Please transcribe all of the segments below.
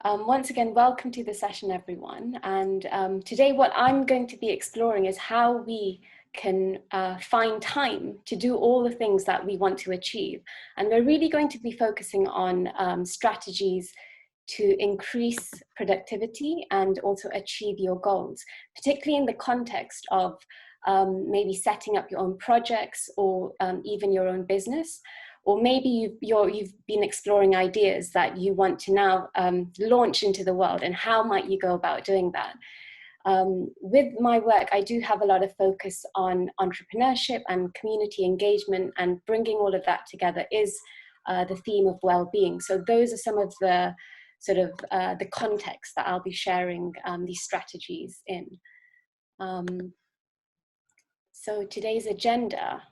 Once again, welcome to the session, everyone. And today what I'm going to be exploring is how we can find time to do all the things that we want to achieve. And we're really going to be focusing on strategies to increase productivity and also achieve your goals, particularly in the context of maybe setting up your own projects or even your own business. Or maybe you've been exploring ideas that you want to now launch into the world, and how might you go about doing that? With my work, I do have a lot of focus on entrepreneurship and community engagement, and bringing all of that together is the theme of well-being. So those are some of the sort of the context that I'll be sharing these strategies in. So today's agenda.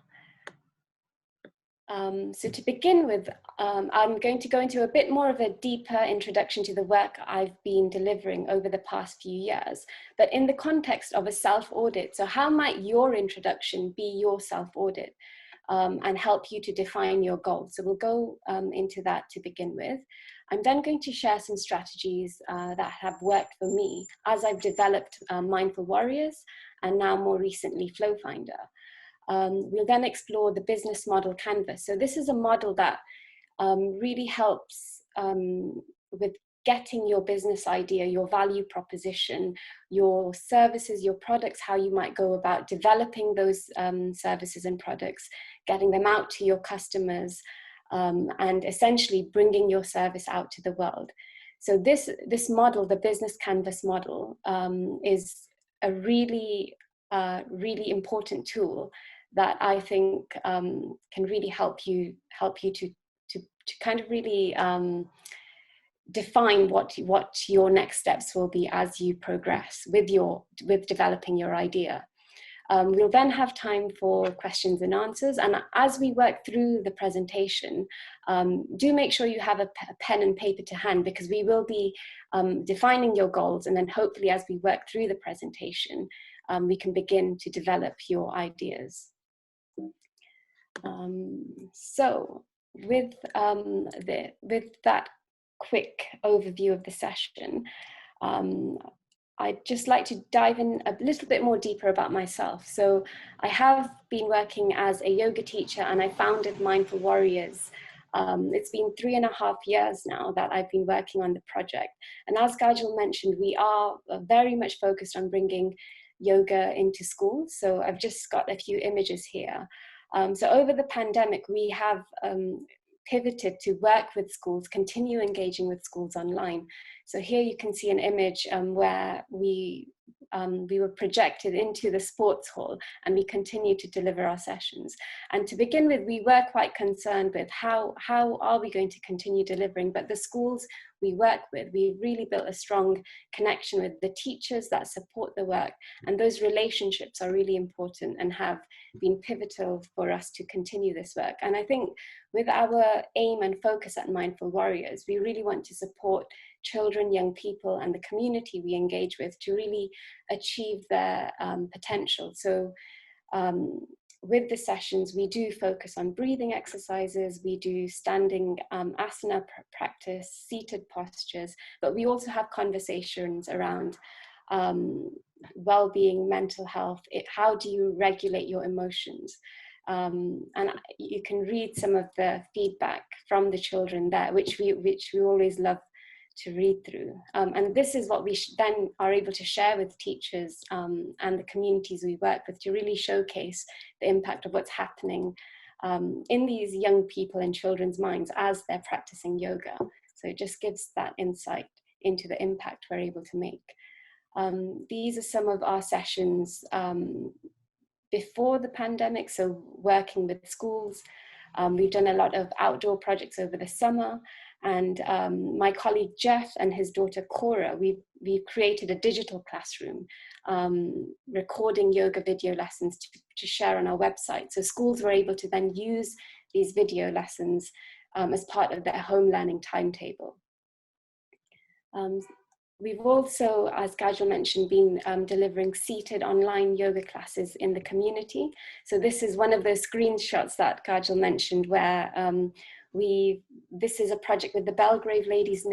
So to begin with, I'm going to go into a bit more of a deeper introduction to the work I've been delivering over the past few years, but in the context of a self-audit. So how might your introduction be your self-audit and help you to define your goals? So we'll go into that to begin with. I'm then going to share some strategies that have worked for me as I've developed Mindful Warriors and now more recently Flow Finder. We'll then explore the business model canvas. So this is a model that really helps with getting your business idea, your value proposition, your services, your products, how you might go about developing those services and products, getting them out to your customers, and essentially bringing your service out to the world. So this model, the business canvas model, is a really important tool that I think can really help you to kind of really define what your next steps will be as you progress with developing your idea. We'll then have time for questions and answers, and as we work through the presentation, do make sure you have a pen and paper to hand, because we will be defining your goals, and then hopefully as we work through the presentation, we can begin to develop your ideas. So with that quick overview of the session, I'd just like to dive in a little bit more deeper about myself. So I have been working as a yoga teacher, and I founded Mindful Warriors. It's been 3.5 years now that I've been working on the project. And as Kajal mentioned, we are very much focused on bringing yoga into schools. So I've just got a few images here. So over the pandemic, we have pivoted to work with schools, continue engaging with schools online. So here you can see an image where we were projected into the sports hall, and we continue to deliver our sessions. And to begin with, we were quite concerned with how are we going to continue delivering, but the schools we work with, we really built a strong connection with the teachers that support the work, and those relationships are really important and have been pivotal for us to continue this work. And I think with our aim and focus at Mindful Warriors, we really want to support children, young people, and the community we engage with to really achieve their potential. So with the sessions, we do focus on breathing exercises, we do standing asana practice, seated postures, but we also have conversations around well-being, mental health. How do you regulate your emotions? And you can read some of the feedback from the children there, which we always love to read through. And this is what we then are able to share with teachers and the communities we work with, to really showcase the impact of what's happening in these young people and children's minds as they're practicing yoga. So it just gives that insight into the impact we're able to make. These are some of our sessions before the pandemic, so working with schools. We've done a lot of outdoor projects over the summer, and my colleague Jeff and his daughter Cora, we've created a digital classroom, recording yoga video lessons to share on our website. So schools were able to then use these video lessons as part of their home learning timetable. We've also, as Kajal mentioned, been delivering seated online yoga classes in the community. So this is one of those screenshots that Kajal mentioned, where this is a project with the Belgrave Ladies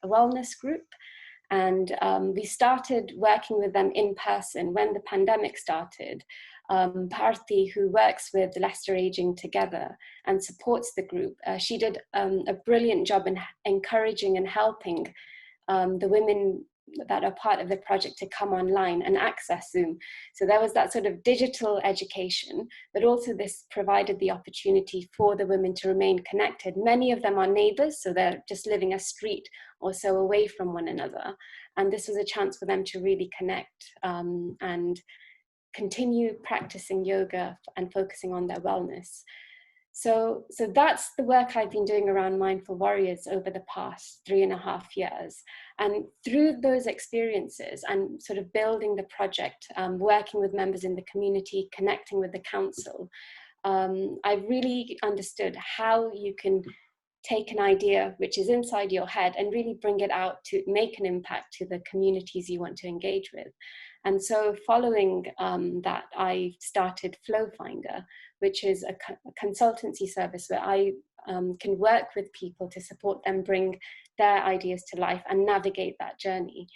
Wellness Group. And we started working with them in person when the pandemic started. Bharti, who works with Leicester Aging Together and supports the group, she did a brilliant job in encouraging and helping the women that are part of the project to come online and access Zoom. So there was that sort of digital education, but also this provided the opportunity for the women to remain connected. Many of them are neighbors, so they're just living a street or so away from one another. And this was a chance for them to really connect and continue practicing yoga and focusing on their wellness. So that's the work I've been doing around Mindful Warriors over the past 3.5 years. And through those experiences and sort of building the project, working with members in the community, connecting with the council, I really understood how you can take an idea which is inside your head and really bring it out to make an impact to the communities you want to engage with. And so following that, I started Flow Finder, which is a consultancy service where I can work with people to support them bring their ideas to life and navigate that journey.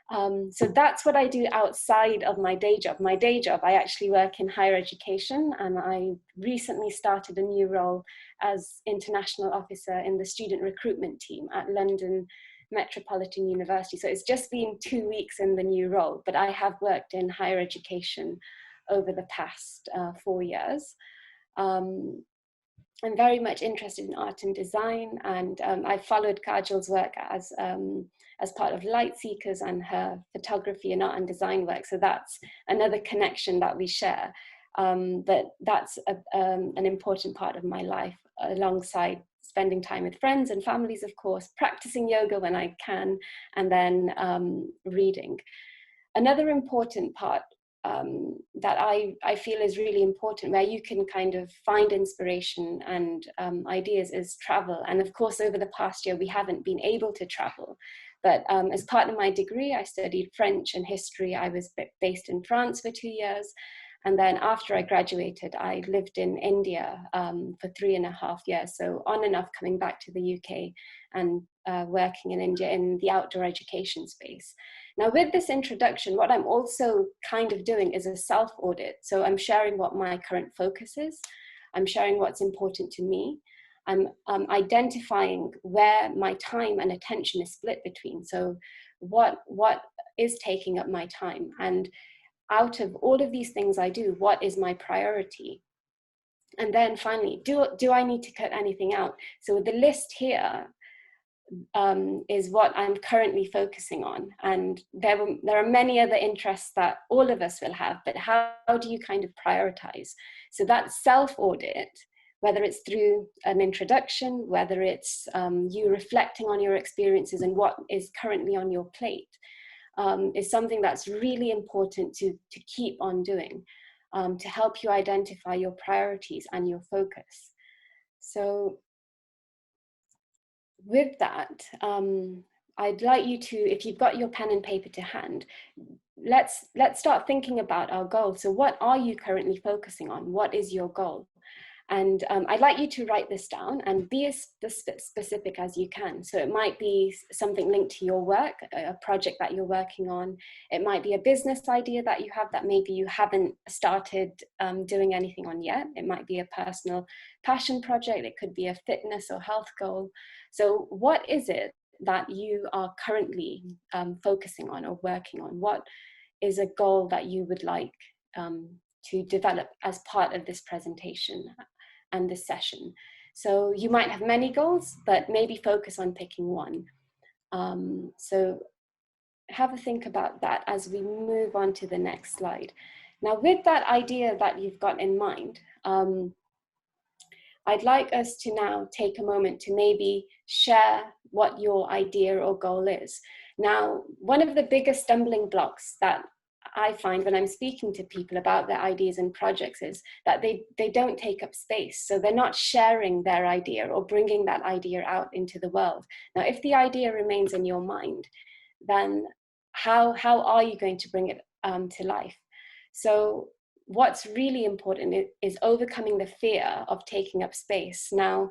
So that's what I do outside of my day job. My day job, I actually work in higher education, and I recently started a new role as international officer in the student recruitment team at London Metropolitan University. So it's just been 2 weeks in the new role, but I have worked in higher education over the past 4 years. I'm very much interested in art and design, and I followed Kajal's work as part of Light Seekers and her photography and art and design work. So that's another connection that we share. But that's an important part of my life, alongside spending time with friends and families, of course, practicing yoga when I can, and then reading. Another important part that I feel is really important, where you can kind of find inspiration and ideas, is travel. And of course, over the past year, we haven't been able to travel. But as part of my degree, I studied French and history. I was based in France for 2 years. And then after I graduated, I lived in India for 3.5 years. So on and off, coming back to the UK and working in India in the outdoor education space. Now, with this introduction, what I'm also kind of doing is a self-audit. So I'm sharing what my current focus is. I'm sharing what's important to me. I'm identifying where my time and attention is split between. So what is taking up my time? And out of all of these things I do, what is my priority? And then finally, do I need to cut anything out? So the list here is what I'm currently focusing on. And there are many other interests that all of us will have, but how do you kind of prioritize? So that self-audit, whether it's through an introduction, whether it's you reflecting on your experiences and what is currently on your plate, is something that's really important to keep on doing, to help you identify your priorities and your focus. So with that, I'd like you to, if you've got your pen and paper to hand, let's start thinking about our goal. So what are you currently focusing on? What is your goal? And I'd like you to write this down and be as specific as you can. So it might be something linked to your work, a project that you're working on. It might be a business idea that you have that maybe you haven't started doing anything on yet. It might be a personal passion project. It could be a fitness or health goal. So what is it that you are currently focusing on or working on? What is a goal that you would like to develop as part of this presentation and this session? So you might have many goals, but maybe focus on picking one. So have a think about that as we move on to the next slide. Now, with that idea that you've got in mind, I'd like us to now take a moment to maybe share what your idea or goal is. Now, one of the biggest stumbling blocks that I find when I'm speaking to people about their ideas and projects is that they don't take up space. So they're not sharing their idea or bringing that idea out into the world. Now, if the idea remains in your mind, then how are you going to bring it to life? So what's really important is overcoming the fear of taking up space. Now,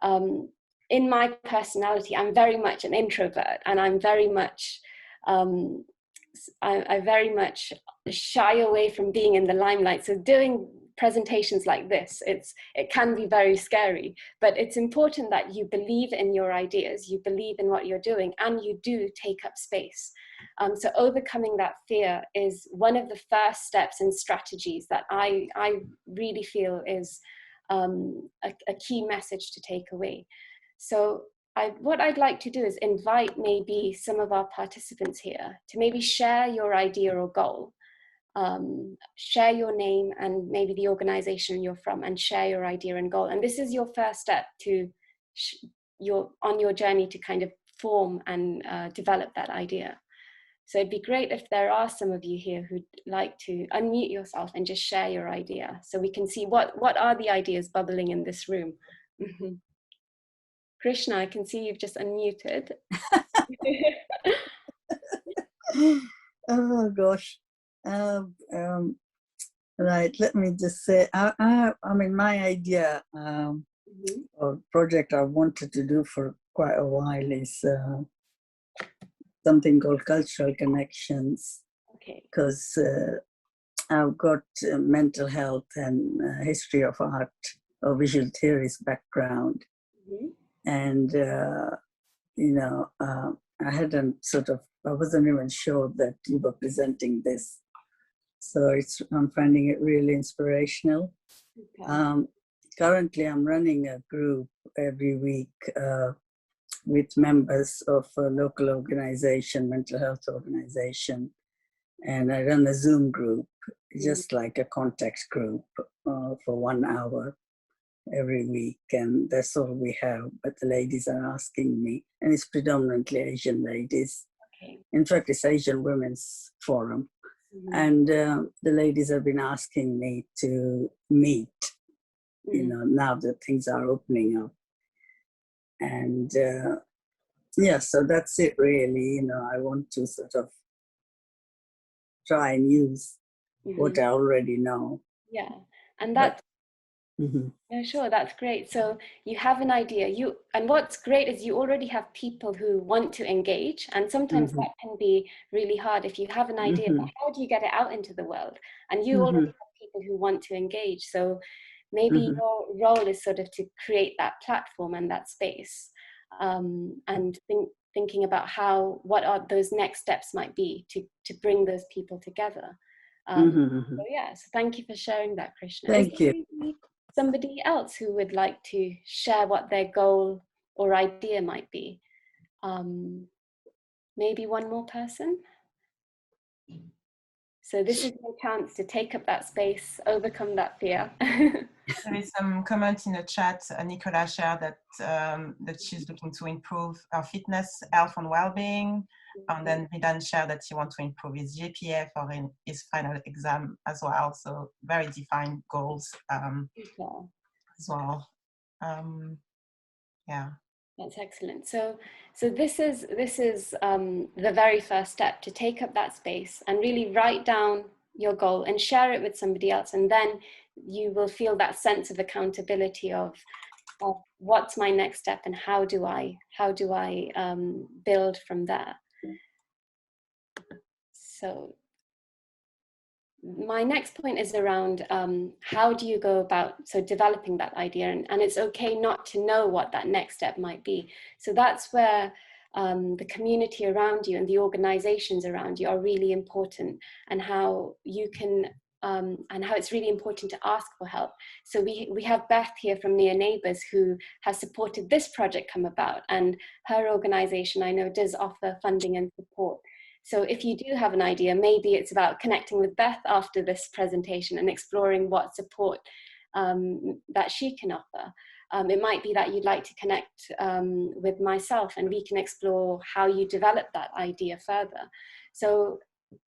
in my personality, I'm very much an introvert, and I'm very much, I very much shy away from being in the limelight. So doing presentations like this, it can be very scary, but it's important that you believe in your ideas, you believe in what you're doing, and you do take up space. So overcoming that fear is one of the first steps and strategies that I really feel is a key message to take away. So what I'd like to do is invite maybe some of our participants here to maybe share your idea or goal. Share your name and maybe the organization you're from, and share your idea and goal. And this is your first step to on your journey to kind of form and develop that idea. So it'd be great if there are some of you here who'd like to unmute yourself and just share your idea, so we can see what are the ideas bubbling in this room. Krishna, I can see you've just unmuted. Oh gosh. Right, let me just say, I mean, my idea or project I wanted to do for quite a while is something called cultural connections. Okay. Because I've got mental health and history of art or visual theories background. And, you know, I hadn't I wasn't even sure that you were presenting this. So I'm finding it really inspirational. Okay. Currently, I'm running a group every week with members of a local organization, mental health organization. And I run a Zoom group, just like a contact group for 1 hour every week. And that's all we have. But the ladies are asking me, and it's predominantly Asian ladies. Okay. In fact, it's Asian Women's Forum. And the ladies have been asking me to meet, you know, now that things are opening up. And yeah, so that's it really. You know, I want to sort of try and use what I already know. Yeah, and that's, yeah, sure, that's great. So you have an idea, and what's great is you already have people who want to engage, and sometimes that can be really hard if you have an idea, but how do you get it out into the world? And you already have people who want to engage, so maybe your role is sort of to create that platform and that space, and thinking about what are those next steps might be to bring those people together. So yeah, so thank you for sharing that, Krishna. Thank you. Somebody else who would like to share what their goal or idea might be? Maybe one more person? So this is your chance to take up that space, overcome that fear. There is some comment in the chat. Nicola shared that she's looking to improve her fitness, health and well-being. And then Midan shared that he wants to improve his GPA for his final exam as well. So very defined goals as well. Yeah. That's excellent. So this is the very first step, to take up that space and really write down your goal and share it with somebody else, and then you will feel that sense of accountability of what's my next step and how do I build from there. So my next point is around how do you go about developing that idea, and it's okay not to know what that next step might be. So that's where the community around you and the organizations around you are really important, and how you can and how it's really important to ask for help. So we have Beth here from Near Neighbours, who has supported this project come about, and her organization I know does offer funding and support. So if you do have an idea, maybe it's about connecting with Beth after this presentation and exploring what support that she can offer. It might be that you'd like to connect with myself, and we can explore how you develop that idea further. So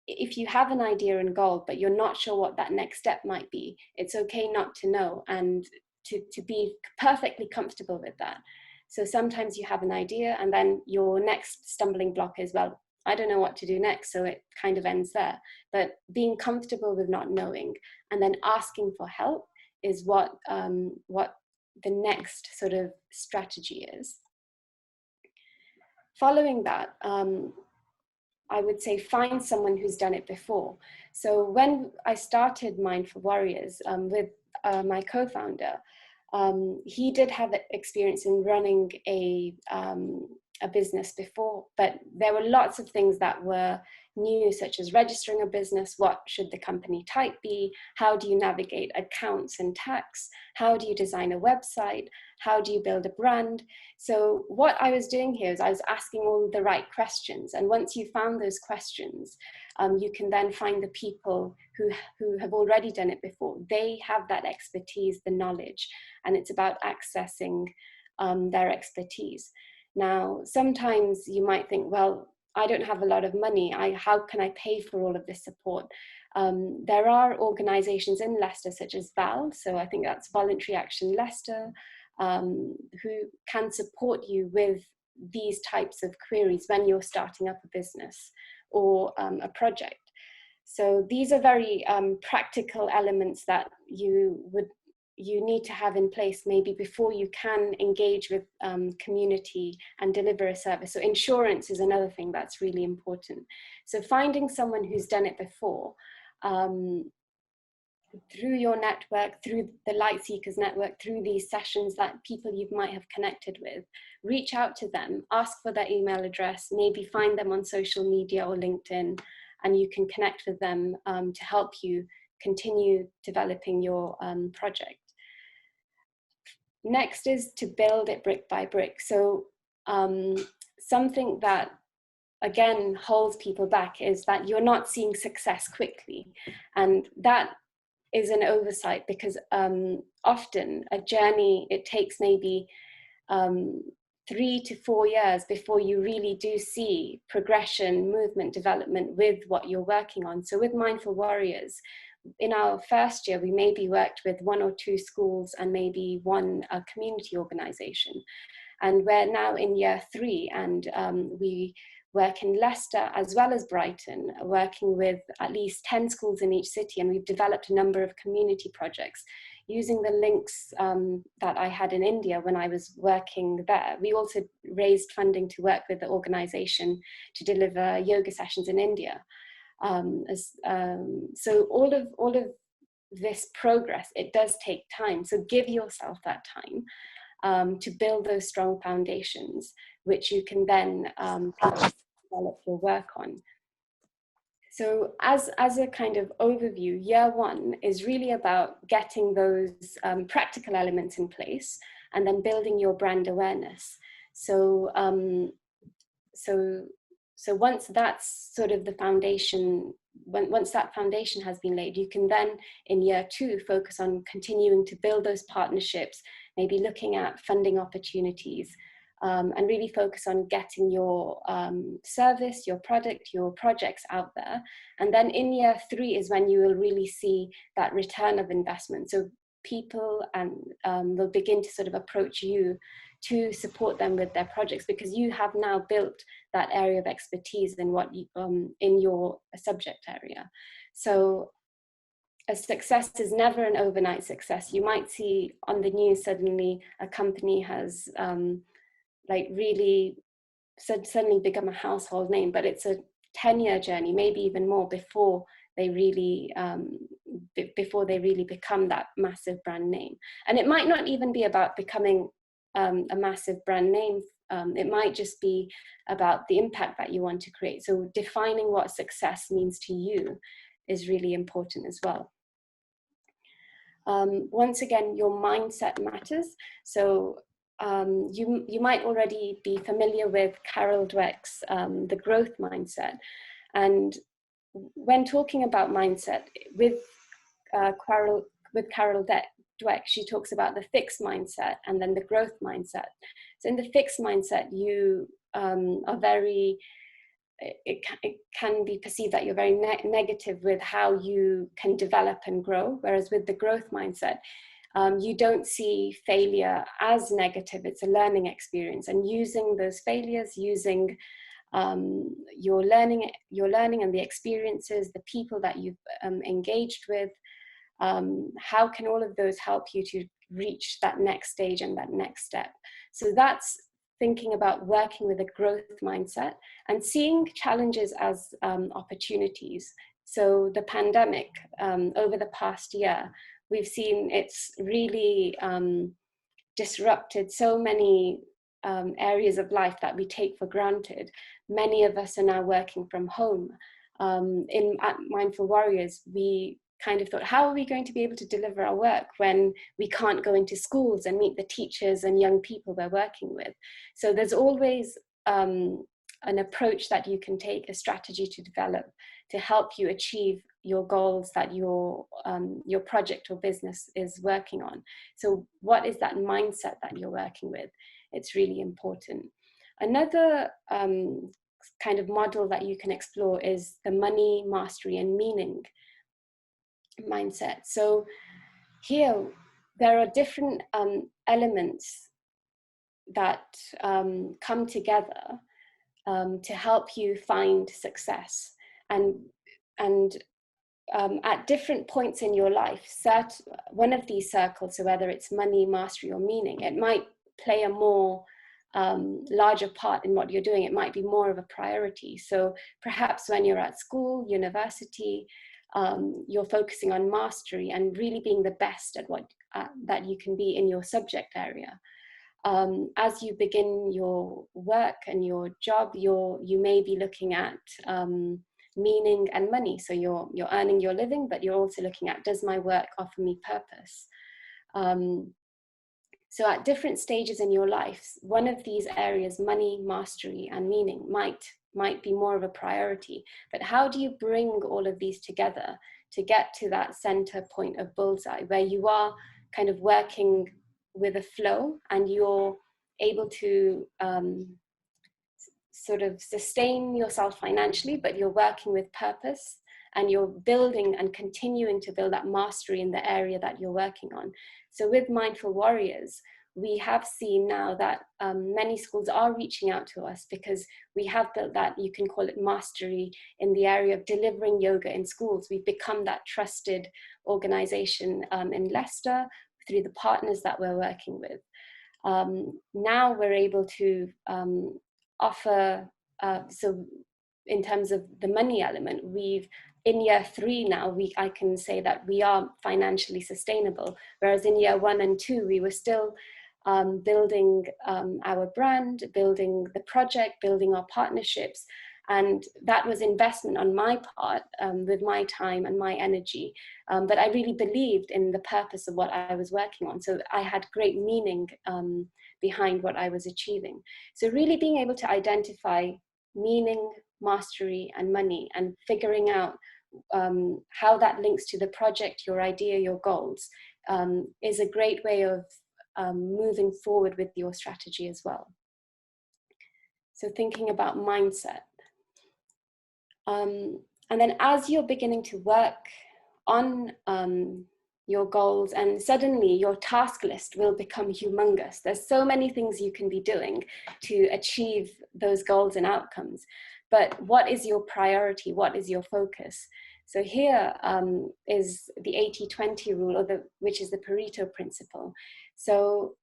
if you have an idea and goal, but you're not sure what that next step might be, it's okay not to know, and to be perfectly comfortable with that. So sometimes you have an idea, and then your next stumbling block is, well, I don't know what to do next, so it kind of ends there. But being comfortable with not knowing and then asking for help is what the next sort of strategy is. Following that, I would say find someone who's done it before. So when I started Mindful Warriors with my co-founder, he did have experience in running a business before, but there were lots of things that were new, such as registering a business. What should the company type be? How do you navigate accounts and tax? How do you design a website? How do you build a brand? So what I was doing here is I was asking all the right questions. And once you found those questions, you can then find the people who have already done it before. They have that expertise, the knowledge, and it's about accessing their expertise. Now, sometimes you might think, well, I don't have a lot of money. How can I pay for all of this support? There are organizations in Leicester, such as VAL, so I think that's Voluntary Action Leicester, who can support you with these types of queries when you're starting up a business or a project. So these are very practical elements that you need to have in place maybe before you can engage with community and deliver a service. So insurance is another thing that's really important. So finding someone who's done it before, through your network, through the Light Seekers network, through these sessions that people you might have connected with, reach out to them, ask for their email address, maybe find them on social media or LinkedIn, and you can connect with them to help you continue developing your project. Next is to build it brick by brick. So something that again holds people back is that you're not seeing success quickly, and that is an oversight, because often a journey, it takes maybe 3 to 4 years before you really do see progression, movement, development with what you're working on. So with Mindful Warriors, in our first year, we maybe worked with 1 or 2 schools and maybe one community organization. And we're now in year 3, and we work in Leicester as well as Brighton, working with at least 10 schools in each city. And we've developed a number of community projects using the links that I had in India when I was working there. We also raised funding to work with the organization to deliver yoga sessions in India. So all of this progress, it does take time. So give yourself that time to build those strong foundations, which you can then develop your work on. So as a kind of overview, year 1 is really about getting those practical elements in place and then building your brand awareness. So so once that's sort of the foundation, once that foundation has been laid, you can then in year 2 focus on continuing to build those partnerships, maybe looking at funding opportunities, and really focus on getting your service, your product, your projects out there. And then in year 3 is when you will really see that return of investment. So people will begin to sort of approach you to support them with their projects, because you have now built that area of expertise in what you, in your subject area. So a success is never an overnight success. You might see on the news suddenly a company has like really suddenly become a household name, but it's a 10-year journey, maybe even more, before they really become that massive brand name. And it might not even be about becoming a massive brand name. It might just be about the impact that you want to create. So defining what success means to you is really important as well. Once again, your mindset matters. So you might already be familiar with Carol Dweck's the growth mindset. And when talking about mindset with Carol Dweck, she talks about the fixed mindset and then the growth mindset. So in the fixed mindset, you are very, it can be perceived that you're very negative with how you can develop and grow. Whereas with the growth mindset, you don't see failure as negative. It's a learning experience, and using those failures, using your learning and the experiences, the people that you've engaged with, how can all of those help you to reach that next stage and that next step. So that's thinking about working with a growth mindset and seeing challenges as opportunities. So the pandemic, over the past year, we've seen it's really disrupted so many areas of life that we take for granted. Many of us are now working from home. At Mindful Warriors, we kind of thought, how are we going to be able to deliver our work when we can't go into schools and meet the teachers and young people we're working with? So there's always an approach that you can take, a strategy to develop to help you achieve your goals that your project or business is working on. So what is that mindset that you're working with? It's really important. Another kind of model that you can explore is the money, mastery, and meaning mindset. So here there are different elements that come together to help you find success, and at different points in your life, one of these circles, so whether it's money, mastery, or meaning, it might play a more larger part in what you're doing. It might be more of a priority. So perhaps when you're at school, university, you're focusing on mastery and really being the best at what that you can be in your subject area. As you begin your work and your job, you may be looking at meaning and money. So you're earning your living, but you're also looking at, does my work offer me purpose? So at different stages in your life, one of these areas, money, mastery, and meaning, might be more of a priority. But how do you bring all of these together to get to that center point of bullseye, where you are kind of working with a flow and you're able to sort of sustain yourself financially, but you're working with purpose and you're building and continuing to build that mastery in the area that you're working on. So with Mindful Warriors, we have seen now that many schools are reaching out to us because we have built that, you can call it mastery, in the area of delivering yoga in schools. We've become that trusted organization in Leicester through the partners that we're working with. Now we're able to offer, so in terms of the money element, in year 3 now, I can say that we are financially sustainable, whereas in year 1 and 2, we were still building our brand, building the project, building our partnerships. And that was investment on my part, with my time and my energy. But I really believed in the purpose of what I was working on. So I had great meaning behind what I was achieving. So really being able to identify meaning, mastery, and money, and figuring out how that links to the project, your idea, your goals, is a great way of moving forward with your strategy as well. So thinking about mindset. And then as you're beginning to work on your goals, and suddenly your task list will become humongous. There's so many things you can be doing to achieve those goals and outcomes. But what is your priority? What is your focus? So here is the 80-20 rule, which is the Pareto principle. So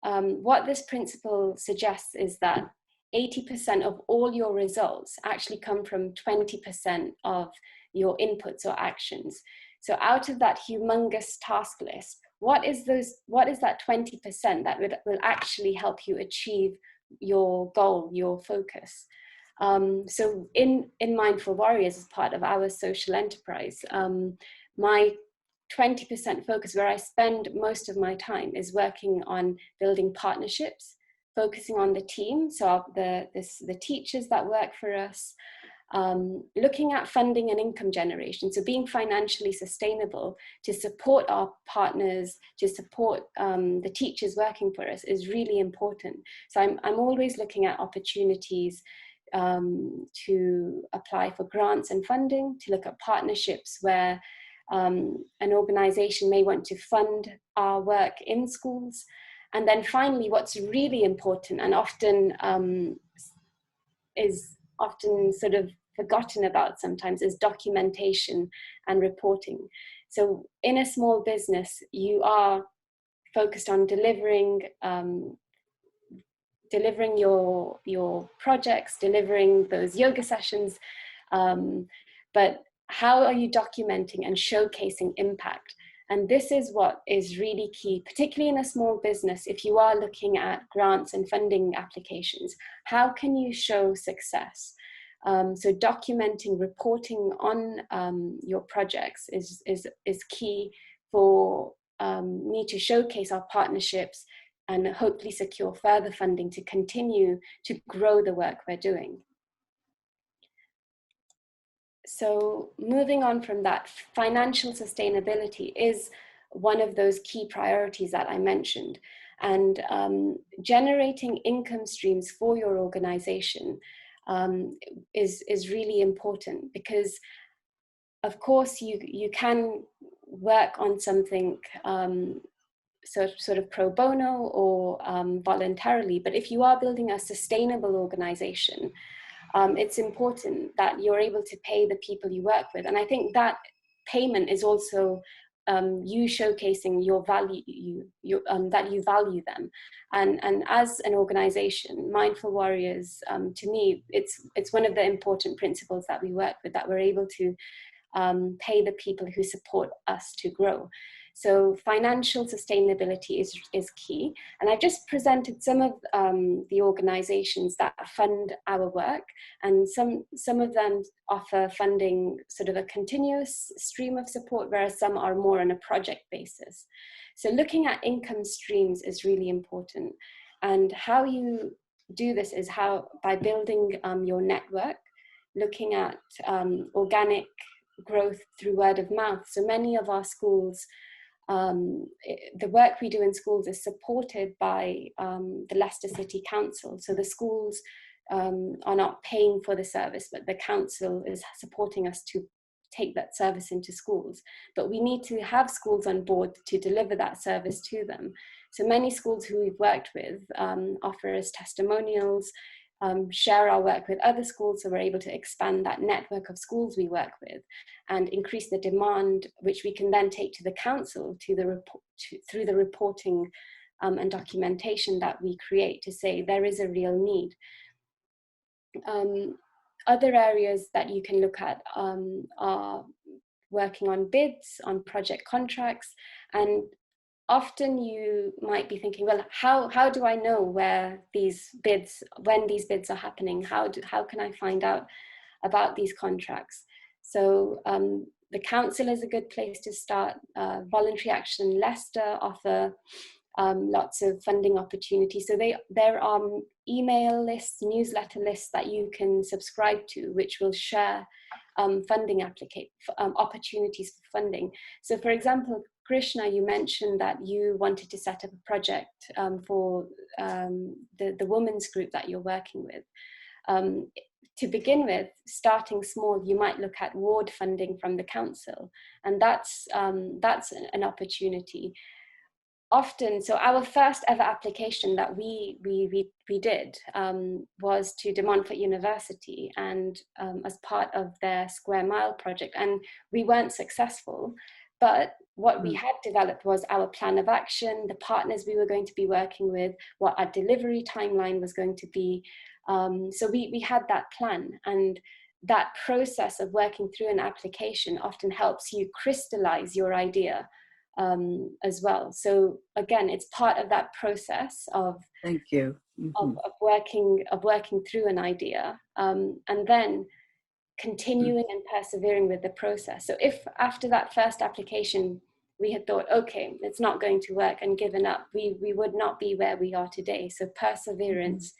what this principle suggests is that 80% of all your results actually come from 20% of your inputs or actions. So out of that humongous task list, what is that 20% that will actually help you achieve your goal, your focus? So in Mindful Warriors, as part of our social enterprise, my 20% focus, where I spend most of my time, is working on building partnerships, focusing on the team, so the teachers that work for us, looking at funding and income generation, so being financially sustainable to support our partners, to support the teachers working for us, is really important. So I'm always looking at opportunities to apply for grants and funding, to look at partnerships where an organization may want to fund our work in schools. And then finally, what's really important and is often sort of forgotten about sometimes, is documentation and reporting. So in a small business, you are focused on delivering your projects, delivering those yoga sessions, but how are you documenting and showcasing impact? And this is what is really key, particularly in a small business. If you are looking at grants and funding applications, how can you show success? So documenting, reporting on your projects is key for me to showcase our partnerships and hopefully secure further funding to continue to grow the work we're doing. So moving on from that, financial sustainability is one of those key priorities that I mentioned. And generating income streams for your organization is really important, because of course you can work on something sort of pro bono or voluntarily, but if you are building a sustainable organization, it's important that you're able to pay the people you work with. And I think that payment is also you showcasing your value, that you value them. And as an organization, Mindful Warriors, to me, it's one of the important principles that we work with, that we're able to pay the people who support us to grow. So financial sustainability is key. And I've just presented some of the organizations that fund our work, and some of them offer funding sort of a continuous stream of support, whereas some are more on a project basis. So looking at income streams is really important. And how you do this is by building your network, looking at organic growth through word of mouth. So many of our schools, the work we do in schools is supported by the Leicester City Council. So the schools are not paying for the service, but the council is supporting us to take that service into schools. But we need to have schools on board to deliver that service to them. So many schools who we've worked with offer us testimonials, share our work with other schools, so we're able to expand that network of schools we work with and increase the demand, which we can then take to the council through the reporting and documentation that we create to say there is a real need. Other areas that you can look at are working on bids, on project contracts, and often you might be thinking, well, how do I know when these bids are happening? How can I find out about these contracts? So the council is a good place to start. Voluntary Action Leicester offer lots of funding opportunities. So there are email lists, newsletter lists that you can subscribe to, which will share funding opportunities for funding. So for example, Krishna, you mentioned that you wanted to set up a project for the women's group that you're working with. To begin with, starting small, you might look at ward funding from the council, and that's an opportunity. Often, so our first ever application that we did was to De Montfort University, and as part of their Square Mile project, and we weren't successful. But what we had developed was our plan of action, the partners we were going to be working with, what our delivery timeline was going to be. So we had that plan, and that process of working through an application often helps you crystallize your idea as well. So again, it's part of that process of thank you of working through an idea, and then continuing and persevering with the process. So if after that first application we had thought, okay, it's not going to work, and given up, we would not be where we are today. So perseverance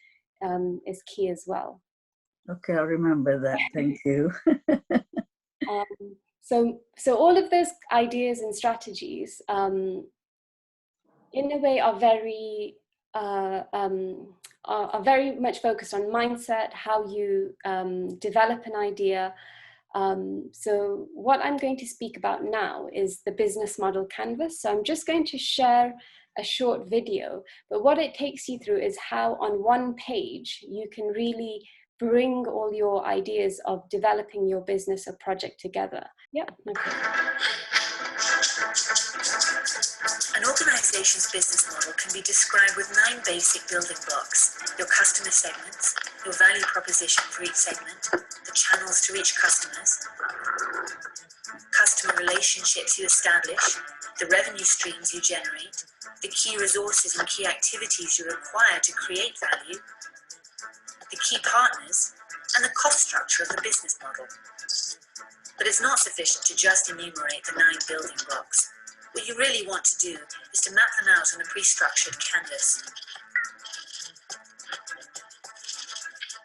is key as well. Okay, I'll remember that. Thank you. So all of those ideas and strategies, in a way, are very much focused on mindset, how you develop an idea. So what I'm going to speak about now is the business model canvas. So I'm just going to share a short video, but what it takes you through is how on one page you can really bring all your ideas of developing your business or project together. Yeah, okay. An organization's business model can be described with 9 basic building blocks: your customer segments, your value proposition for each segment, the channels to reach customers, customer relationships you establish, the revenue streams you generate, the key resources and key activities you require to create value, the key partners, and the cost structure of the business model. But it's not sufficient to just enumerate the 9 building blocks. What you really want to do is to map them out on a pre-structured canvas.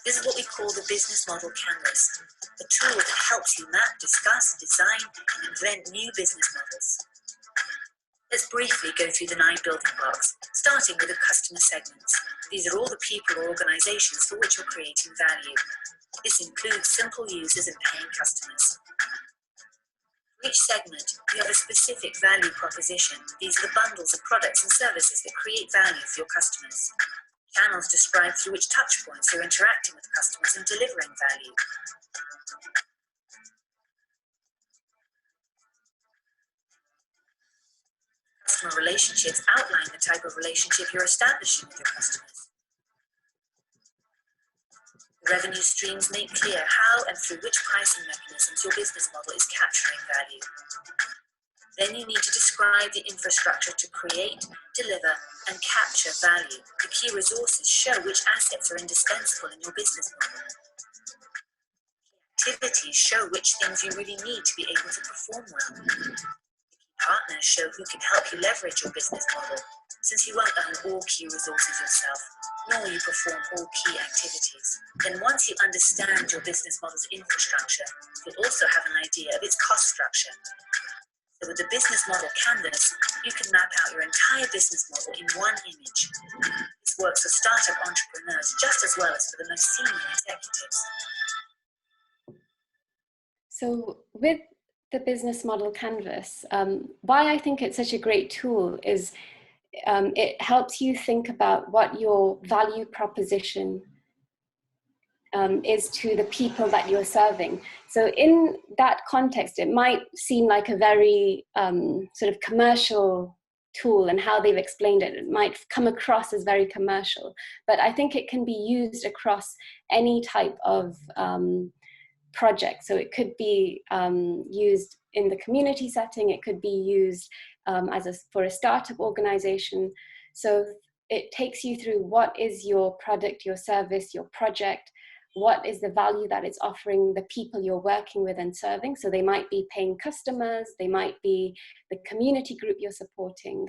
This is what we call the business model canvas, a tool that helps you map, discuss, design, and invent new business models. Let's briefly go through the 9 building blocks, starting with the customer segments. These are all the people or organizations for which you're creating value. This includes simple users and paying customers. For each segment, you have a specific value proposition. These are the bundles of products and services that create value for your customers. Channels describe through which touchpoints you're interacting with customers and delivering value. Customer relationships outline the type of relationship you're establishing with your customers. Revenue streams make clear how and through which pricing mechanisms your business model is capturing value. Then you need to describe the infrastructure to create, deliver, and capture value. The key resources show which assets are indispensable in your business model. Activities show which things you really need to be able to perform well. Partners show who can help you leverage your business model, since you won't own all key resources yourself, nor will you perform all key activities. Then once you understand your business model's infrastructure, you'll also have an idea of its cost structure. So with the business model canvas, you can map out your entire business model in one image. This works for startup entrepreneurs just as well as for the most senior executives. So with the business model canvas, why I think it's such a great tool is it helps you think about what your value proposition is to the people that you're serving. So in that context, it might seem like a very sort of commercial tool, and how they've explained it, it might come across as very commercial, but I think it can be used across any type of project. So it could be used in the community setting, it could be used for a startup organization. So it takes you through what is your product, your service, your project, what is the value that it's offering the people you're working with and serving. So they might be paying customers, they might be the community group you're supporting.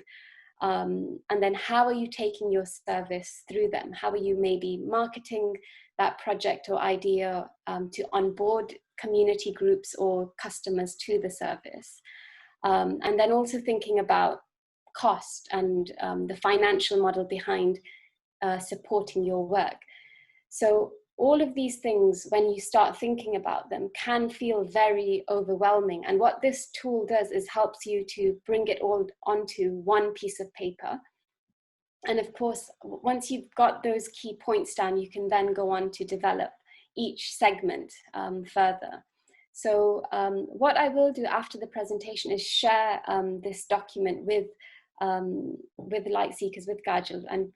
And then how are you taking your service through them? How are you maybe marketing that project or idea to onboard community groups or customers to the service? And then also thinking about cost and the financial model behind supporting your work. So all of these things, when you start thinking about them, can feel very overwhelming. And what this tool does is helps you to bring it all onto one piece of paper. And of course, once you've got those key points down, you can then go on to develop each segment further. So what I will do after the presentation is share this document with Light Seekers, with Gajal, and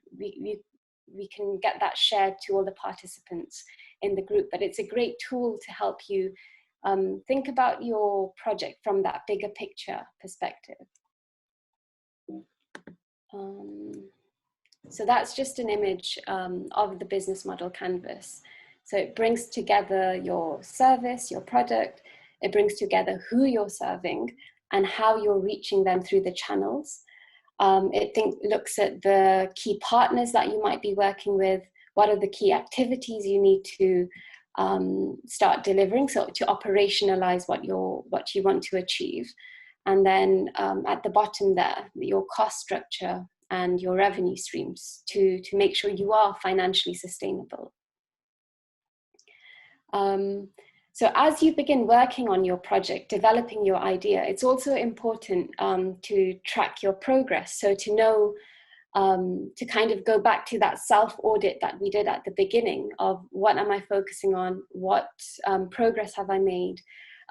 we can get that shared to all the participants in the group. But it's a great tool to help you think about your project from that bigger picture perspective. So that's just an image of the business model canvas. So it brings together your service, your product, it brings together who you're serving and how you're reaching them through the channels. It looks at the key partners that you might be working with, what are the key activities you need to start delivering, so to operationalize what you want to achieve. And then at the bottom there, your cost structure and your revenue streams to make sure you are financially sustainable. So as you begin working on your project, developing your idea, it's also important to track your progress. So to know, to kind of go back to that self-audit that we did at the beginning of what am I focusing on, what progress have I made,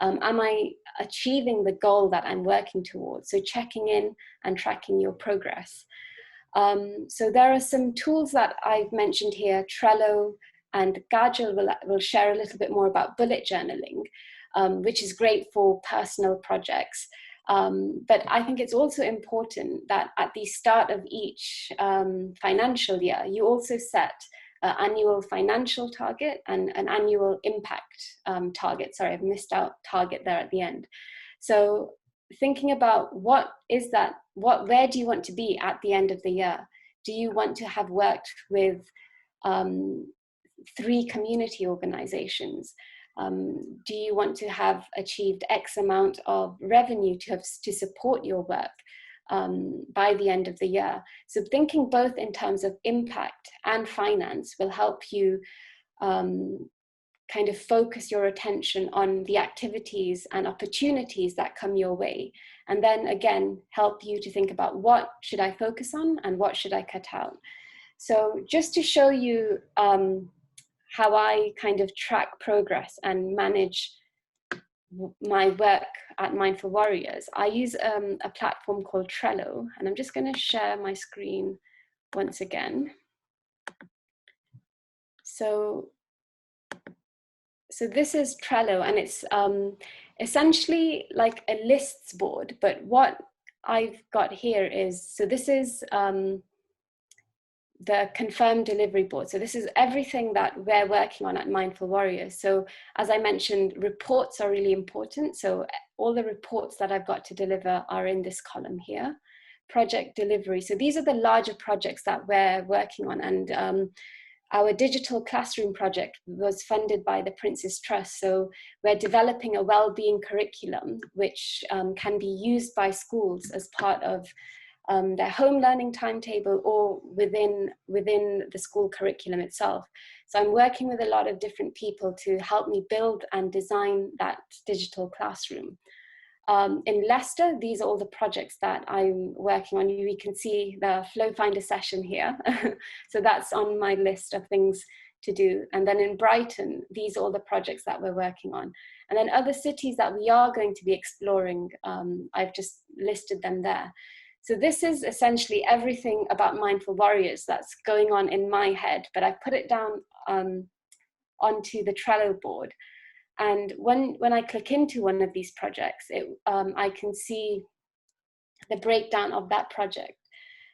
Am I achieving the goal that I'm working towards? So checking in and tracking your progress. So there are some tools that I've mentioned here. Trello and Gajal will share a little bit more about bullet journaling, which is great for personal projects. But I think it's also important that at the start of each financial year, you also set an annual financial target and an annual impact target. Sorry, I've missed out target there at the end. So thinking about where do you want to be at the end of the year? Do you want to have worked with 3 community organizations? Do you want to have achieved X amount of revenue to support your work by the end of the year? So thinking both in terms of impact and finance will help you kind of focus your attention on the activities and opportunities that come your way. And then again, help you to think about what should I focus on and what should I cut out. So just to show you how I kind of track progress and manage my work at Mindful Warriors, I use a platform called Trello, and I'm just going to share my screen once again. So this is Trello, and it's essentially like a lists board, but what I've got here is, so this is the confirmed delivery board. So this is everything that we're working on at Mindful Warriors. So as I mentioned, reports are really important. So all the reports that I've got to deliver are in this column here. Project delivery. So these are the larger projects that we're working on. And our digital classroom project was funded by the Prince's Trust. So we're developing a wellbeing curriculum, which can be used by schools as part of their home learning timetable or within the school curriculum itself. So I'm working with a lot of different people to help me build and design that digital classroom. In Leicester, these are all the projects that I'm working on. You can see the Flow Finder session here. So that's on my list of things to do. And then in Brighton, these are all the projects that we're working on. And then other cities that we are going to be exploring, I've just listed them there. So this is essentially everything about Mindful Warriors that's going on in my head, but I've put it down onto the Trello board. And when I click into one of these projects, I can see the breakdown of that project.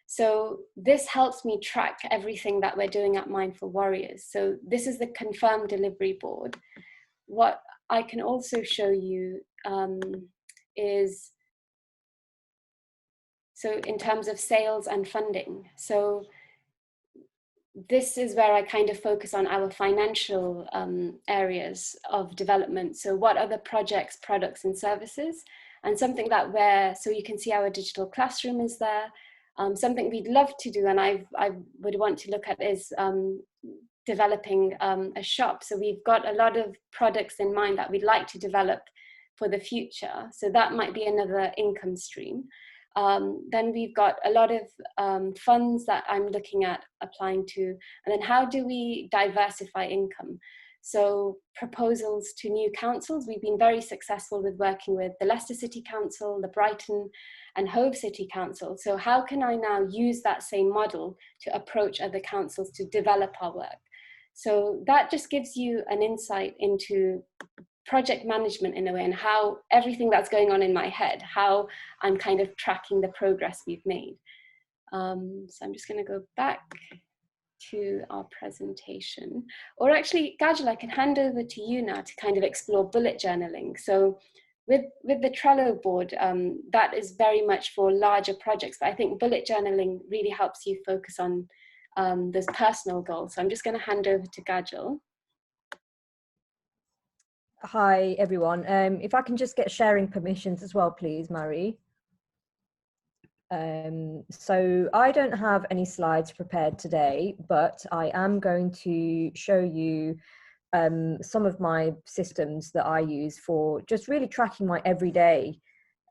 So this helps me track everything that we're doing at Mindful Warriors. So this is the confirmed delivery board. What I can also show you is, so in terms of sales and funding. So this is where I kind of focus on our financial areas of development. So what are the projects, products and services? And something that so you can see our digital classroom is there. Something we'd love to do, and I would want to look at, is developing a shop. So we've got a lot of products in mind that we'd like to develop for the future. So that might be another income stream. Then we've got a lot of funds that I'm looking at applying to. And then how do we diversify income? So proposals to new councils. We've been very successful with working with the Leicester City Council, the Brighton and Hove City Council. So how can I now use that same model to approach other councils to develop our work? So that just gives you an insight into project management in a way, and how everything that's going on in my head, how I'm kind of tracking the progress we've made. So I'm just going to go back to our presentation, or actually, Gajal, I can hand over to you now to kind of explore bullet journaling. So with the Trello board, that is very much for larger projects, but I think bullet journaling really helps you focus on those personal goals. So I'm just going to hand over to Gajal. Hi, everyone. If I can just get sharing permissions as well, please, Marie. So I don't have any slides prepared today, but I am going to show you some of my systems that I use for just really tracking my everyday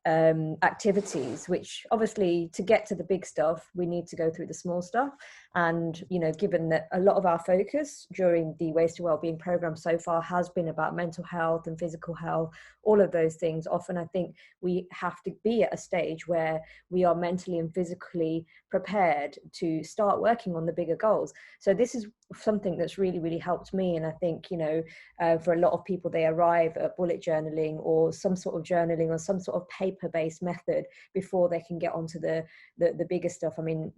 activities, which obviously to get to the big stuff, we need to go through the small stuff. And, you know, given that a lot of our focus during the Ways to Wellbeing program so far has been about mental health and physical health, all of those things, often I think we have to be at a stage where we are mentally and physically prepared to start working on the bigger goals. So this is something that's really, really helped me. And I think, you know, for a lot of people, they arrive at bullet journaling or some sort of journaling or some sort of paper-based method before they can get onto the bigger stuff. I mean,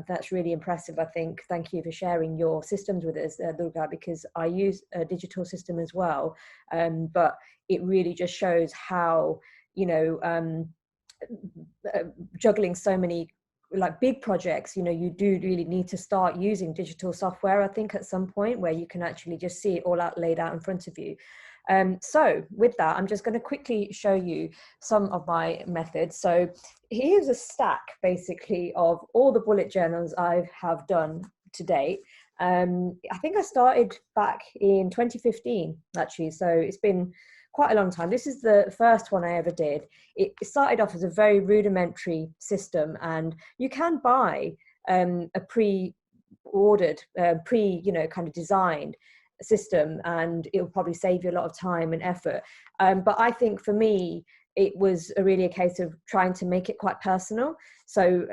that's really impressive, I think. Thank you for sharing your systems with us, Durgha, because I use a digital system as well. But it really just shows how, you know, juggling so many like big projects, you know, you do really need to start using digital software, I think, at some point where you can actually just see it all out laid out in front of you. So with that, I'm just going to quickly show you some of my methods. So here's a stack basically of all the bullet journals I have done to date. I think I started back in 2015 actually, so it's been quite a long time. This is the first one I ever did. It started off as a very rudimentary system, and you can buy a pre-ordered, you know, kind of designed system, and it will probably save you a lot of time and effort. But I think for me, it was really a case of trying to make it quite personal. So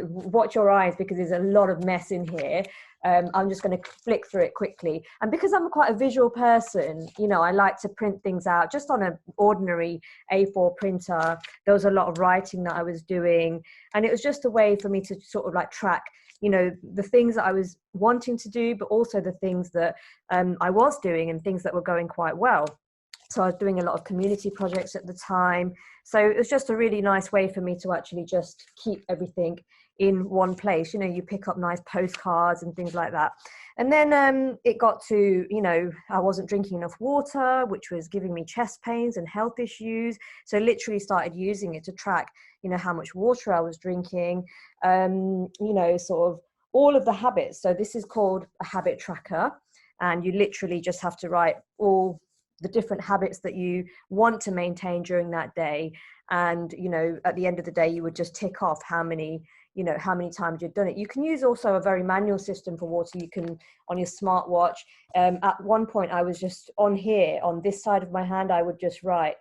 watch your eyes, because there's a lot of mess in here. I'm just going to flick through it quickly. And because I'm quite a visual person, you know, I like to print things out just on an ordinary A4 printer. There was a lot of writing that I was doing. And it was just a way for me to sort of like track, you know, the things that I was wanting to do, but also the things that I was doing and things that were going quite well. So I was doing a lot of community projects at the time. So it was just a really nice way for me to actually just keep everything in one place. You know, you pick up nice postcards and things like that. And then it got to, you know, I wasn't drinking enough water, which was giving me chest pains and health issues. So literally started using it to track, you know, how much water I was drinking, you know, sort of all of the habits. So this is called a habit tracker. And you literally just have to write all the different habits that you want to maintain during that day. And, you know, at the end of the day, you would just tick off how many, you know, how many times you've done it. You can use also a very manual system for water. You can on your smartwatch. At one point, I was just on here, on this side of my hand, I would just write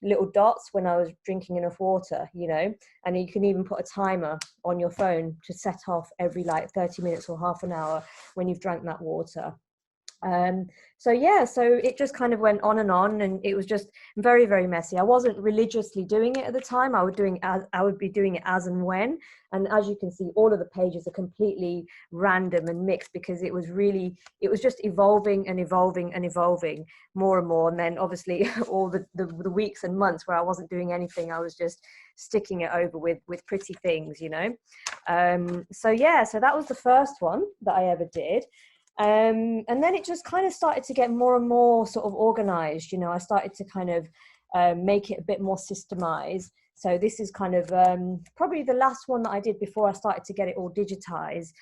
little dots when I was drinking enough water, you know, and you can even put a timer on your phone to set off every like 30 minutes or half an hour when you've drank that water. So yeah, so it just kind of went on, and it was just very, very messy. I wasn't religiously doing it at the time. I would be doing it as and when. And as you can see, all of the pages are completely random and mixed, because it was just evolving and evolving and evolving more and more. And then obviously all the weeks and months where I wasn't doing anything, I was just sticking it over with pretty things, you know. So yeah, so that was the first one that I ever did. And then it just kind of started to get more and more sort of organized. You know, I started to kind of make it a bit more systemized. So this is kind of probably the last one that I did before I started to get it all digitized.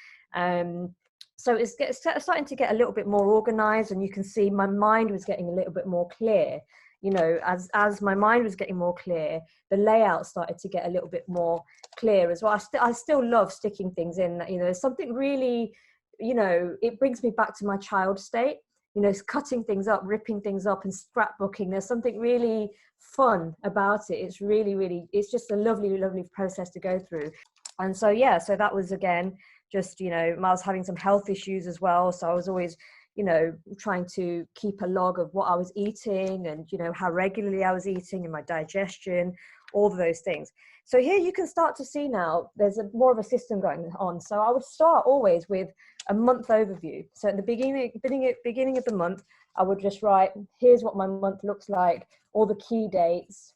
So it's starting to get a little bit more organized, and you can see my mind was getting a little bit more clear. You know, as my mind was getting more clear, the layout started to get a little bit more clear as well. I still love sticking things in. You know, there's something really, you know, it brings me back to my child state, you know, cutting things up, ripping things up and scrapbooking. There's something really fun about it. It's really, really, it's just a lovely, lovely process to go through. And so, yeah, so that was, again, just, you know, I was having some health issues as well. So I was always, you know, trying to keep a log of what I was eating and, you know, how regularly I was eating and my digestion, all of those things. So here you can start to see now there's more of a system going on. So I would start always with a month overview. So at the beginning of the month, I would just write, here's what my month looks like, all the key dates.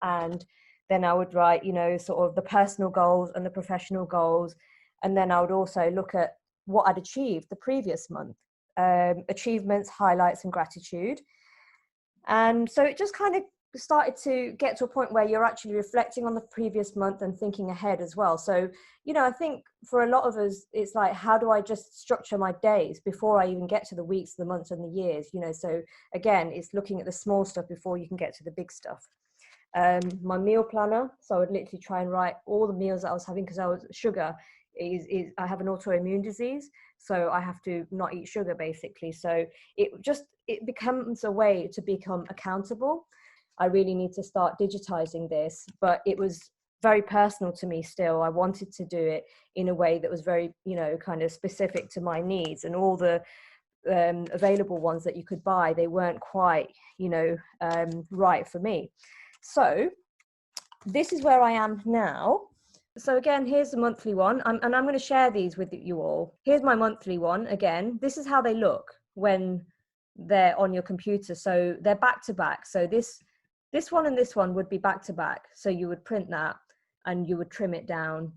And then I would write, you know, sort of the personal goals and the professional goals. And then I would also look at what I'd achieved the previous month, achievements, highlights, and gratitude. And so it just kind of started to get to a point where you're actually reflecting on the previous month and thinking ahead as well. So, you know, I think for a lot of us, it's like, how do I just structure my days before I even get to the weeks, the months, and the years, you know? So again, it's looking at the small stuff before you can get to the big stuff. my meal planner. So I would literally try and write all the meals that I was having, because sugar is I have an autoimmune disease, so I have to not eat sugar basically. So it becomes a way to become accountable. I really need to start digitizing this, but it was very personal to me still. I wanted to do it in a way that was very, kind of specific to my needs, and all the available ones that you could buy, they weren't quite, right for me. So this is where I am now. So again, here's the monthly one, and I'm going to share these with you all. Here's my monthly one. Again, this is how they look when they're on your computer. So they're back to back. So this one and this one would be back to back. So you would print that and you would trim it down,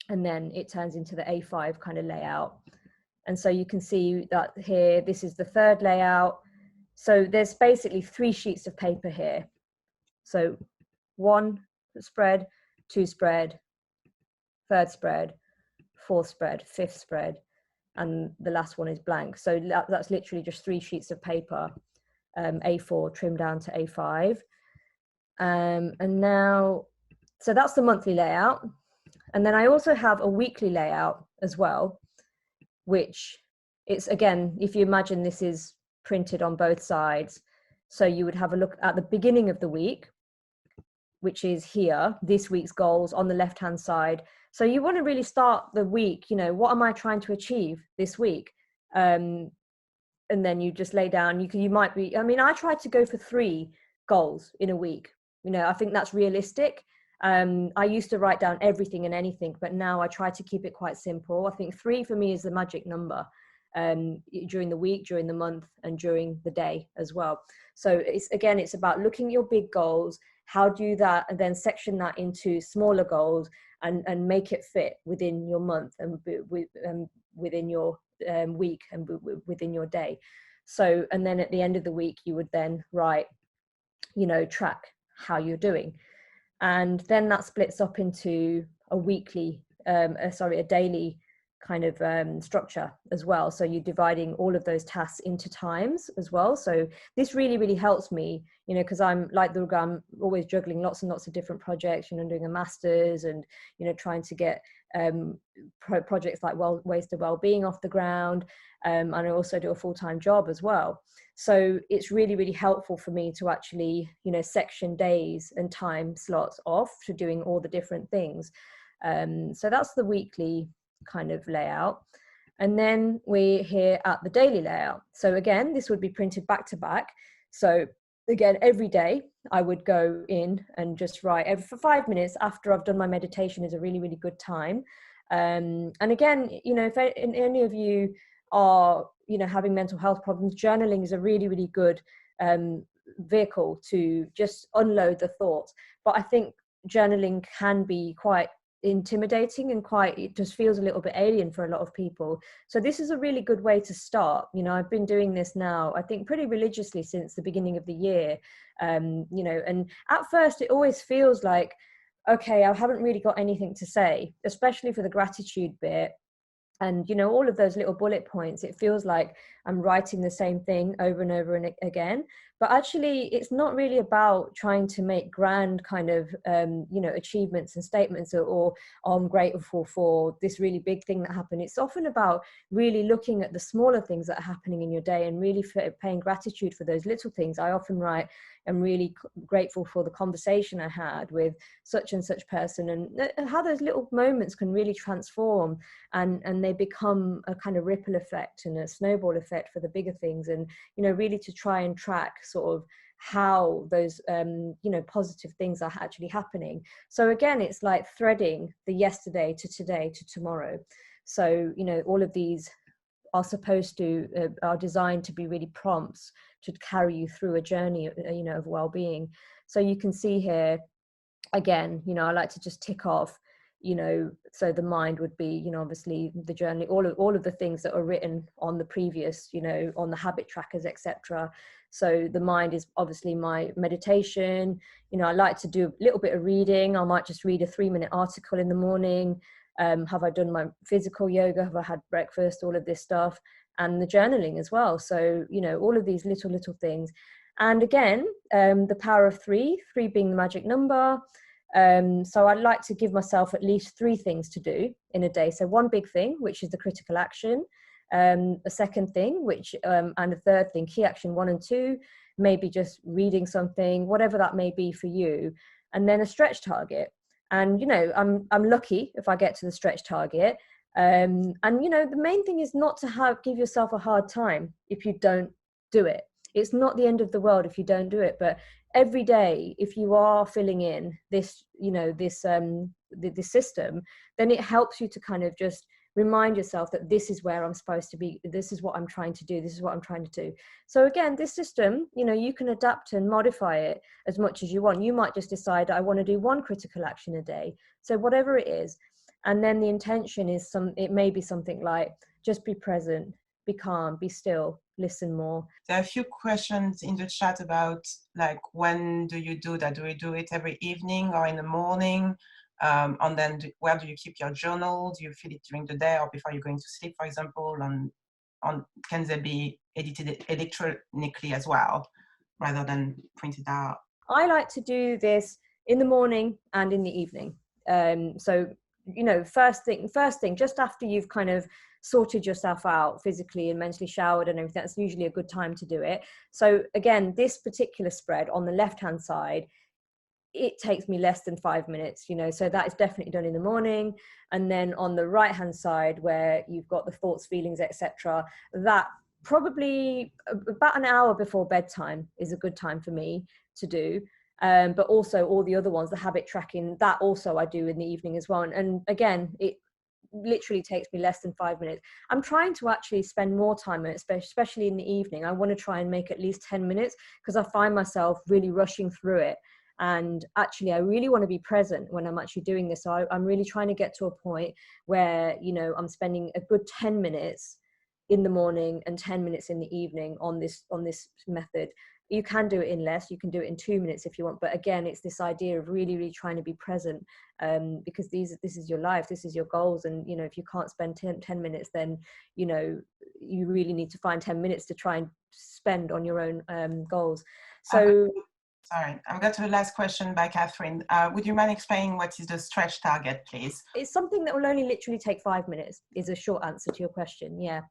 and then it turns into the A5 kind of layout. And so you can see that here, this is the third layout. So there's basically 3 sheets of paper here. So 1 spread, 2 spread, 3rd spread, 4th spread, 5th spread, and the last one is blank. So that's literally just 3 sheets of paper, A4 trimmed down to A5. And now, so that's the monthly layout. And then I also have a weekly layout as well, which it's, again, if you imagine this is printed on both sides. So you would have a look at the beginning of the week, which is here, this week's goals on the left-hand side. So you want to really start the week, what am I trying to achieve this week? And then you just lay down, you might be, I try to go for 3 goals in a week. I think that's realistic. I used to write down everything and anything, but now I try to keep it quite simple. I think 3 for me is the magic number, during the week, during the month, and during the day as well. So it's about looking at your big goals, how do that, and then section that into smaller goals and make it fit within your month and within your week and within your day. So, and then at the end of the week, you would then write, track how you're doing. And then that splits up into a daily kind of structure as well. So you're dividing all of those tasks into times as well. So this really, really helps me, because I'm like Durgha, I'm always juggling lots and lots of different projects, doing a master's and, trying to get projects like Ways to Wellbeing off the ground. And I also do a full-time job as well. So it's really, really helpful for me to actually, section days and time slots off to doing all the different things. So that's the weekly kind of layout. And then we're here at the daily layout. So again, this would be printed back to back. So again, every day I would go in and just write for 5 minutes after I've done my meditation is a really, really good time. And again, if any of you are, having mental health problems, journaling is a really, really good vehicle to just unload the thoughts. But I think journaling can be quite intimidating and it just feels a little bit alien for a lot of people. So this is a really good way to start. I've been doing this now, I think, pretty religiously since the beginning of the year. And at first it always feels like, okay, I haven't really got anything to say, especially for the gratitude bit. And, all of those little bullet points, it feels like I'm writing the same thing over and over and again. But actually, it's not really about trying to make grand kind of, achievements and statements or I'm grateful for this really big thing that happened. It's often about really looking at the smaller things that are happening in your day and really paying gratitude for those little things. I often write, I'm really grateful for the conversation I had with such and such person, and how those little moments can really transform and they become a kind of ripple effect and a snowball effect for the bigger things. And, really to try and track sort of how those, positive things are actually happening. So again, it's like threading the yesterday to today to tomorrow. So, all of these are designed to be really prompts to carry you through a journey, of well-being. So you can see here, again, I like to just tick off, so the mind would be, obviously the journey, all of the things that are written on the previous, on the habit trackers, etc. So the mind is obviously my meditation. I like to do a little bit of reading. I might just read a 3-minute article in the morning. Have I done my physical yoga? Have I had breakfast? All of this stuff, and the journaling as well. So, all of these little things. And again, the power of three being the magic number. So I'd like to give myself at least 3 things to do in a day. So one big thing, which is the critical action, a second thing, which and a third thing, key action 1 and 2, maybe just reading something, whatever that may be for you, and then a stretch target. And I'm lucky if I get to the stretch target. And the main thing is not to give yourself a hard time if you don't do it. It's not the end of the world if you don't do it, but every day, if you are filling in this, this system, then it helps you to kind of just remind yourself that this is where I'm supposed to be. This is what I'm trying to do. This is what I'm trying to do. So again, this system, you can adapt and modify it as much as you want. You might just decide, I want to do 1 critical action a day. So whatever it is. And then the intention is it may be something like, just be present, be calm, be still, listen more. There are a few questions in the chat about like, when do you do that? Do you do it every evening or in the morning? And then where do you keep your journal? Do you fill it during the day or before you're going to sleep, for example? Can they be edited electronically as well, rather than printed out? I like to do this in the morning and in the evening. So first thing, just after you've kind of sorted yourself out physically and mentally, showered and everything, that's usually a good time to do it. So again, this particular spread on the left hand side, it takes me less than 5 minutes, so that is definitely done in the morning. And then on the right hand side, where you've got the thoughts, feelings, etc., that probably about an hour before bedtime is a good time for me to do. But also all the other ones, the habit tracking, that also I do in the evening as well. And again, it literally takes me less than 5 minutes. I'm trying to actually spend more time on it, especially in the evening. I want to try and make at least 10 minutes because I find myself really rushing through it. And actually, I really want to be present when I'm actually doing this. So I'm really trying to get to a point where, I'm spending a good 10 minutes in the morning and 10 minutes in the evening on this method. You can do it in less, you can do it in 2 minutes if you want. But again, it's this idea of really, really trying to be present, because this is your life, this is your goals. And, if you can't spend 10 minutes, then, you really need to find 10 minutes to try and spend on your own goals. So... Sorry, I've got to the last question by Catherine. Would you mind explaining what is the stretch target, please? It's something that will only literally take 5 minutes, is a short answer to your question. Yeah,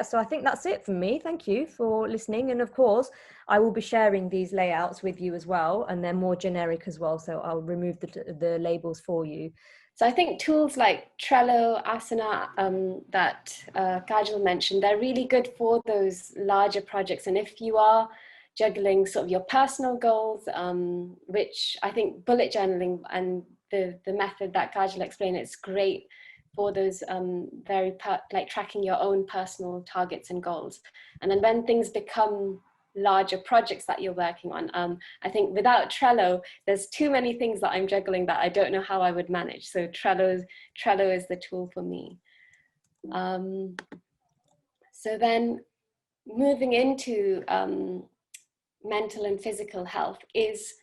so I think that's it from me. Thank you for listening. And of course, I will be sharing these layouts with you as well, and they're more generic as well. So I'll remove the labels for you. So I think tools like Trello, Asana, that Kajal mentioned, they're really good for those larger projects. And if you are juggling sort of your personal goals, which I think bullet journaling and the method that Kajal explained, it's great for those like tracking your own personal targets and goals. And then when things become larger projects that you're working on, I think without Trello, there's too many things that I'm juggling that I don't know how I would manage. So Trello is the tool for me. So then moving into mental and physical health is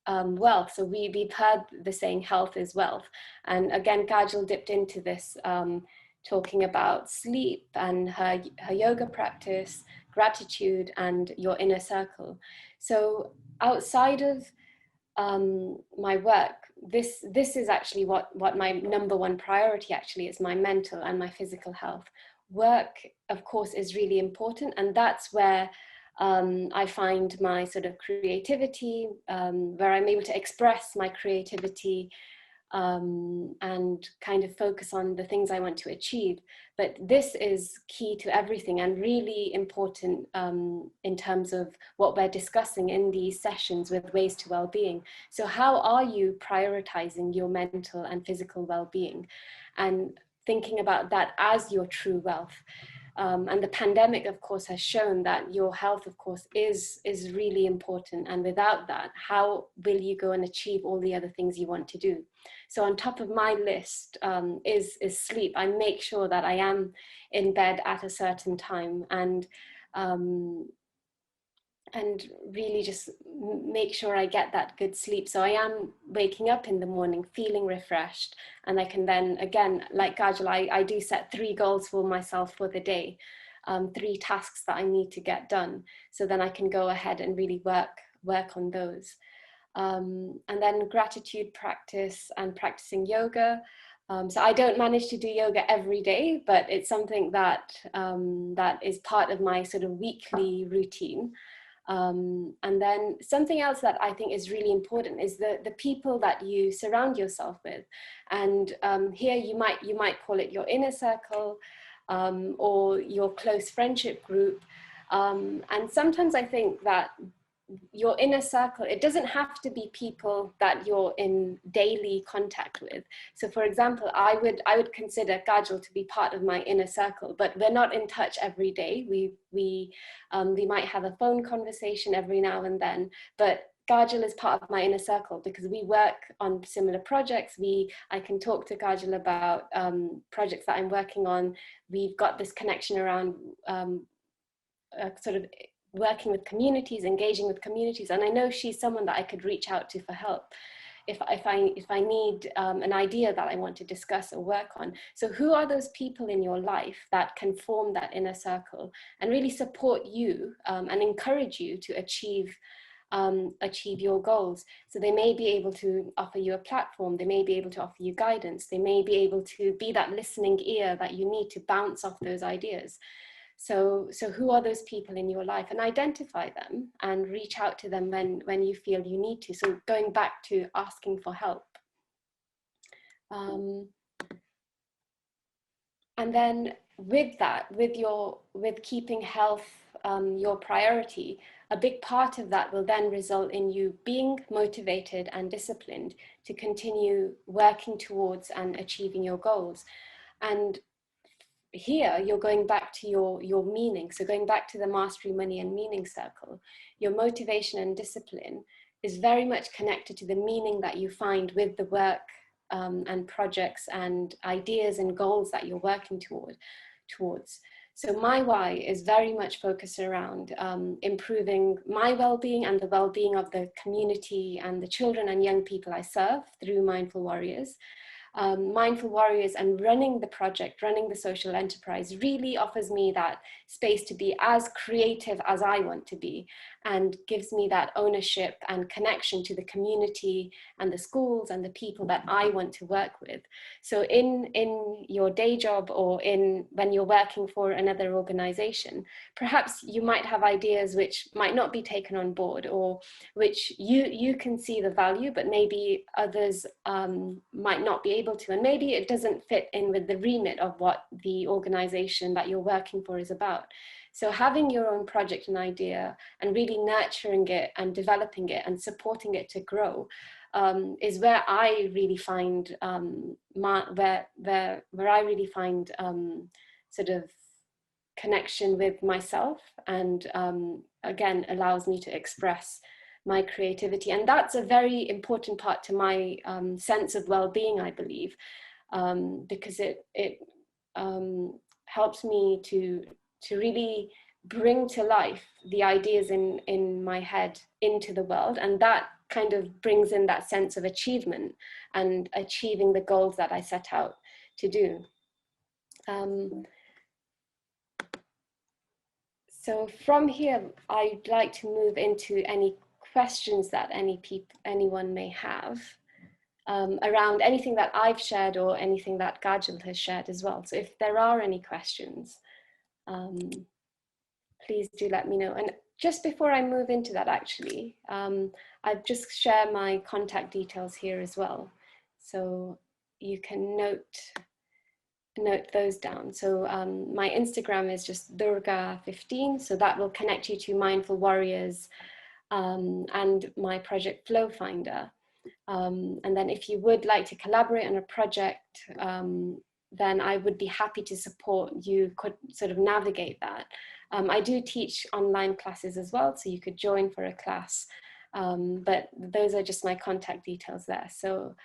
wealth. So we've heard the saying health is wealth. And again, Kajal dipped into this, talking about sleep and her yoga practice, gratitude, and your inner circle. So outside of my work, this is actually what my number one priority actually is, my mental and my physical health. Work, of course, is really important, and that's where I find my sort of creativity, where I'm able to express my creativity and kind of focus on the things I want to achieve. But this is key to everything and really important in terms of what we're discussing in these sessions with Ways to Wellbeing. So how are you prioritizing your mental and physical well-being and thinking about that as your true wealth? And the pandemic, of course, has shown that your health, of course, is really important. And without that, how will you go and achieve all the other things you want to do? So on top of my list is sleep. I make sure that I am in bed at a certain time and really just make sure I get that good sleep. So I am waking up in the morning feeling refreshed, and I can then, again, like Kajal, I do set 3 goals for myself for the day. 3 tasks that I need to get done. So then I can go ahead and really work on those. And then gratitude practice and practicing yoga. So I don't manage to do yoga every day, but it's something that that is part of my sort of weekly routine. And then something else that I think is really important is the people that you surround yourself with. And here you might call it your inner circle, or your close friendship group. And sometimes I think that your inner circle, it doesn't have to be people that you're in daily contact with. So for example, I would consider Kajal to be part of my inner circle, but we're not in touch every day. We might have a phone conversation every now and then, but Kajal is part of my inner circle because we work on similar projects. I can talk to Kajal about projects that I'm working on. We've got this connection around sort of working with communities, engaging with communities, and I know she's someone that I could reach out to for help if I need an idea that I want to discuss or work on. So who are those people in your life that can form that inner circle and really support you and encourage you to achieve your goals? So they may be able to offer you a platform, they may be able to offer you guidance, they may be able to be that listening ear that you need to bounce off those ideas. So who are those people in your life, and identify them and reach out to them when you feel you need to. So going back to asking for help. And then with that, with keeping health your priority, a big part of that will then result in you being motivated and disciplined to continue working towards and achieving your goals. And here you're going back to your meaning. So going back to the mastery, money and meaning circle, your motivation and discipline is very much connected to the meaning that you find with the work and projects and ideas and goals that you're working towards. So my why is very much focused around improving my well-being and the well-being of the community and the children and young people I serve through Mindful Warriors. Mindful Warriors and running the project, running the social enterprise really offers me that space to be as creative as I want to be, and gives me that ownership and connection to the community and the schools and the people that I want to work with. So in your day job or when you're working for another organization, perhaps you might have ideas which might not be taken on board, or which you can see the value, but maybe others might not be able to, and maybe it doesn't fit in with the remit of what the organization that you're working for is about. So having your own project and idea and really nurturing it and developing it and supporting it to grow is where I really find where I really find sort of connection with myself, and again allows me to express my creativity. And that's a very important part to my sense of well-being, I believe, because it helps me to really bring to life the ideas in my head into the world, and that kind of brings in that sense of achievement and achieving the goals that I set out to do. So from here, I'd like to move into any questions that anyone may have around anything that I've shared or anything that Kajal has shared as well. So if there are any questions, please do let me know. And just before I move into that, actually, I've just shared my contact details here as well. So you can note those down. So my Instagram is just Durgha15. So that will connect you to Mindful Warriors and my project Flow Finder. And then if you would like to collaborate on a project, then I would be happy to support you, could sort of navigate that. I do teach online classes as well, so you could join for a class. But those are just my contact details there. So